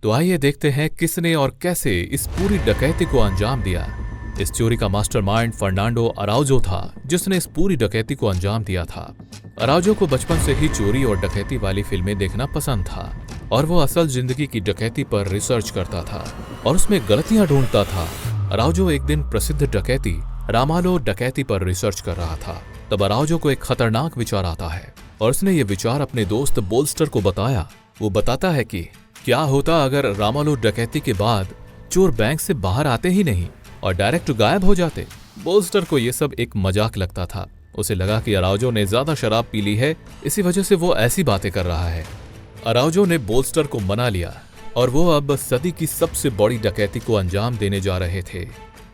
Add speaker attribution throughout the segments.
Speaker 1: तो आइए देखते हैं किसने और कैसे इस पूरी डकैती को अंजाम दिया। इस चोरी का मास्टरमाइंड फर्नांडो अराउजो था, जिसने इस पूरी डकैती को अंजाम दिया था। अराउजो को बचपन से ही चोरी और डकैती वाली फिल्में देखना पसंद था और वो असल जिंदगी की डकैती पर रिसर्च करता था और उसमें गलतियां ढूंढता था। अराउजो एक दिन प्रसिद्ध डकैती रामालो डकैती पर रिसर्च कर रहा था। तब अराउजो को एक खतरनाक विचार आता है और उसने ये विचार अपने दोस्त बोल्स्टर को बताया। वो बताता है कि क्या होता अगर रामालो डकैती के बाद चोर बैंक से बाहर आते ही नहीं और डायरेक्ट गायब हो जाते। बोल्स्टर को यह सब एक मजाक लगता था। उसे लगा कि अराउजो ने ज्यादा शराब पी ली है, इसी वजह से वो ऐसी बातें कर रहा है। अराउजो ने बोल्स्टर को मना लिया और वो अब सदी की सबसे बड़ी डकैती को अंजाम देने जा रहे थे।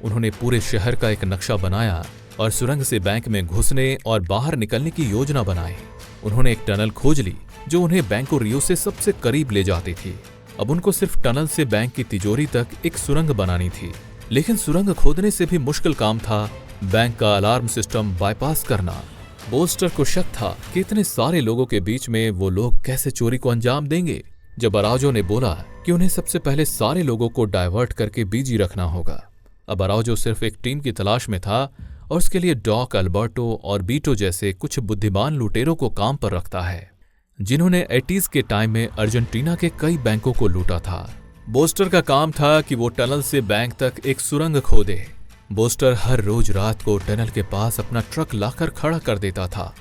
Speaker 1: उन्होंने पूरे शहर का एक नक्शा बनाया और सुरंग से बैंक में घुसने और बाहर निकलने की योजना बनाई। उन्होंने एक टनल खोज ली जो उन्हें बैंको रियो से सबसे करीब ले जाती थी। अब उनको सिर्फ टनल से बैंक की तिजोरी तक एक सुरंग बनानी थी, लेकिन सुरंग खोदने से भी मुश्किल काम था बैंक का अलार्म सिस्टम बाईपास करना। बोल्स्टर को शक था कि इतने सारे लोगों के बीच में वो लोग कैसे चोरी को अंजाम देंगे। जब अराउजो ने बोला कि उन्हें सबसे पहले सारे लोगों को डायवर्ट करके बिजी रखना होगा। अब अराउजो सिर्फ एक टीम की तलाश में था और उसके लिए डॉक, अल्बर्टो और बीटो जैसे कुछ बुद्धिमान लुटेरों को काम पर रखता है, जिन्होंने 80s के टाइम में अर्जेंटीना के कई बैंकों को लूटा था। बोस्टर का काम था कि वो टनल से बैंक तक एक सुरंग खोदे। बोस्टर हर रोज रात को टनल के पास अपना ट्रक लाकर खड़ा कर देता था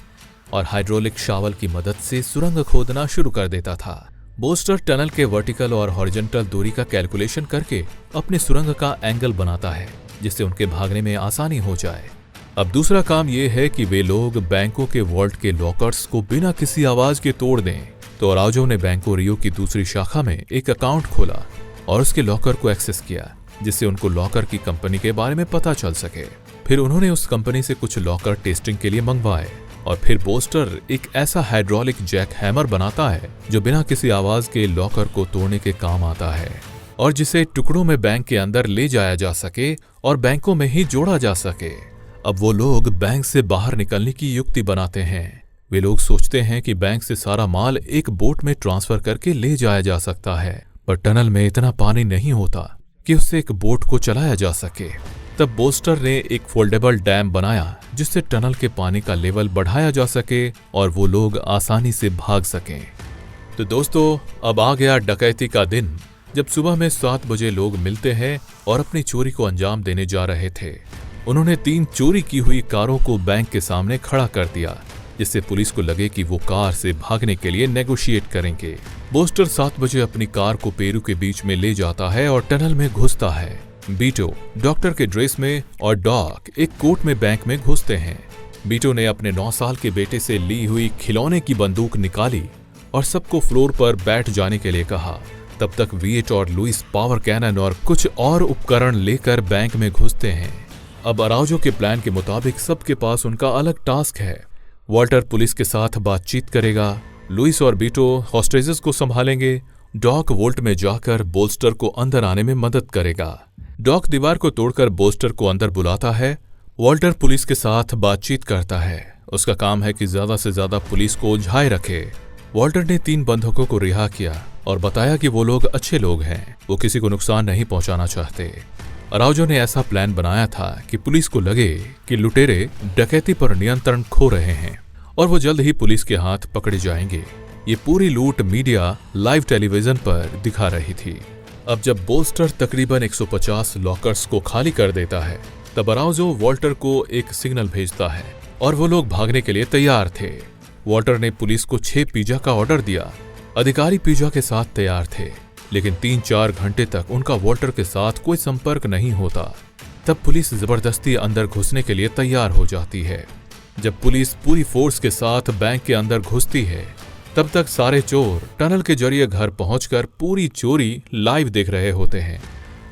Speaker 1: और हाइड्रोलिक शावल की मदद से सुरंग खोदना शुरू कर देता था। बोस्टर टनल के वर्टिकल और हॉरिजॉन्टल दूरी का कैलकुलेशन करके अपनी सुरंग का एंगल बनाता है, जिससे उनके भागने में आसानी हो जाए। अब दूसरा काम यह है कि वे लोग बैंकों के वॉल्ट के लॉकर्स को बिना किसी आवाज के तोड़ दें। तो अराउजो ने बैंको रियो की दूसरी शाखा में एक अकाउंट खोला और उसके लॉकर को एक्सेस किया, जिससे उनको लॉकर की कंपनी के बारे में पता चल सके। फिर उन्होंने उस कंपनी से कुछ लॉकर टेस्टिंग के लिए मंगवाए और फिर बोस्टर एक ऐसा हाइड्रोलिक जैक हैमर बनाता है जो बिना किसी आवाज के लॉकर को तोड़ने के काम आता है और जिसे टुकड़ों में बैंक के अंदर ले जाया जा सके और बैंकों में ही जोड़ा जा सके। अब वो लोग बैंक से बाहर निकलने की युक्ति बनाते हैं। वे लोग सोचते हैं कि बैंक से सारा माल एक बोट में ट्रांसफर करके ले जाया जा सकता है, पर टनल में इतना पानी नहीं होता कि उससे एक बोट को चलाया जा सके। तब बोस्टर ने एक फोल्डेबल डैम बनाया जिससे टनल के पानी का लेवल बढ़ाया जा सके और वो लोग आसानी से भाग सकें। तो दोस्तों, अब आ गया डकैती का दिन, जब सुबह में 7 बजे लोग मिलते हैं और अपनी चोरी को अंजाम देने जा रहे थे। उन्होंने 3 चोरी की हुई कारों को बैंक के सामने खड़ा कर दिया, जिससे पुलिस को लगे कि वो कार से भागने के लिए नेगोशिएट करेंगे। बोस्टर 7 बजे अपनी कार को पेरू के बीच में ले जाता है और टनल में घुसता है। बीटो डॉक्टर के ड्रेस में और डॉक एक कोट में बैंक में घुसते हैं। बीटो ने अपने 9 साल के बेटे से ली हुई खिलौने की बंदूक निकाली और सबको फ्लोर पर बैठ जाने के लिए कहा। तब तक विएट और लुइस पावर कैनन और कुछ और उपकरण लेकर बैंक में घुसते हैं। अब अराउजो के प्लान के मुताबिक सबके पास उनका अलग टास्क है। वॉल्टर पुलिस के साथ बातचीत करेगा, लुइस और बीटो हॉस्टेजेस को संभालेंगे, डॉक वोल्ट में जाकर बोल्स्टर को अंदर आने में मदद करेगा। डॉक दीवार को तोड़कर बोल्स्टर को अंदर बुलाता है। वॉल्टर पुलिस के साथ बातचीत करता है। उसका काम है कि ज्यादा से ज्यादा पुलिस को उलझाए रखे। वॉल्टर ने 3 बंधकों को रिहा किया और बताया कि वो लोग अच्छे लोग हैं, वो किसी को नुकसान नहीं पहुंचाना चाहते। अराउजो ने ऐसा प्लान बनाया था कि पुलिस को लगे कि लुटेरे डकैती पर नियंत्रण खो रहे हैं और वो जल्द ही पुलिस के हाथ पकड़े जाएंगे। ये पूरी लूट मीडिया लाइव टेलीविजन पर दिखा रही थी। अब जब बोल्स्टर तकरीबन 150 लॉकर्स को खाली कर देता है, तब अराउजो वॉल्टर को एक सिग्नल भेजता है और वो लोग भागने के लिए तैयार थे। वॉल्टर ने पुलिस को 6 पिज्जा का ऑर्डर दिया। अधिकारी पिज्जा के साथ तैयार थे, लेकिन 3-4 घंटे तक उनका वॉल्टर के साथ कोई संपर्क नहीं होता। तब पुलिस जबरदस्ती अंदर घुसने के लिए तैयार हो जाती है। जब पुलिस पूरी फोर्स के साथ बैंक के अंदर घुसती है, तब तक सारे चोर टनल के जरिए घर पहुंचकर पूरी चोरी लाइव देख रहे होते हैं।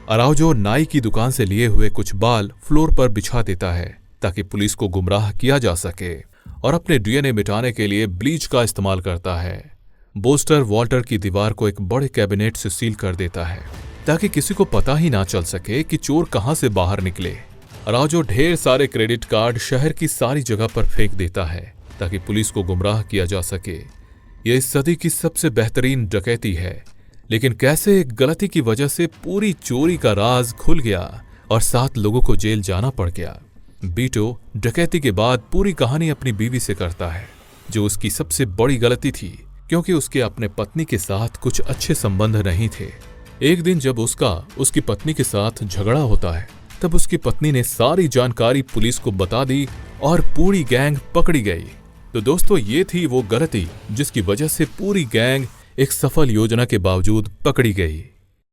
Speaker 1: अराउजो नाई की दुकान से लिए हुए कुछ बाल फ्लोर पर बिछा देता है ताकि पुलिस को गुमराह किया जा सके और अपने डीएनए मिटाने के लिए ब्लीच का इस्तेमाल करता है। बोस्टर वॉल्टर की दीवार को एक बड़े कैबिनेट से सील कर देता है ताकि किसी को पता ही ना चल सके कि चोर कहां से बाहर निकले। अराउजो ढेर सारे क्रेडिट कार्ड शहर की सारी जगह पर फेंक देता है ताकि पुलिस को गुमराह किया जा सके। यह इस सदी की सबसे बेहतरीन डकैती है, लेकिन कैसे एक गलती की वजह से पूरी चोरी का राज खुल गया और 7 लोगों को जेल जाना पड़ गया। बीटो डकैती के बाद पूरी कहानी अपनी बीवी से करता है, जो उसकी सबसे बड़ी गलती थी, क्योंकि उसके अपने पत्नी के साथ कुछ अच्छे संबंध नहीं थे। एक दिन जब उसकी पत्नी के साथ झगड़ा होता है, तब उसकी पत्नी ने सारी जानकारी पुलिस को बता दी और पूरी गैंग पकड़ी गई। तो दोस्तों, ये थी वो गलती जिसकी वजह से पूरी गैंग एक सफल योजना के बावजूद पकड़ी गई।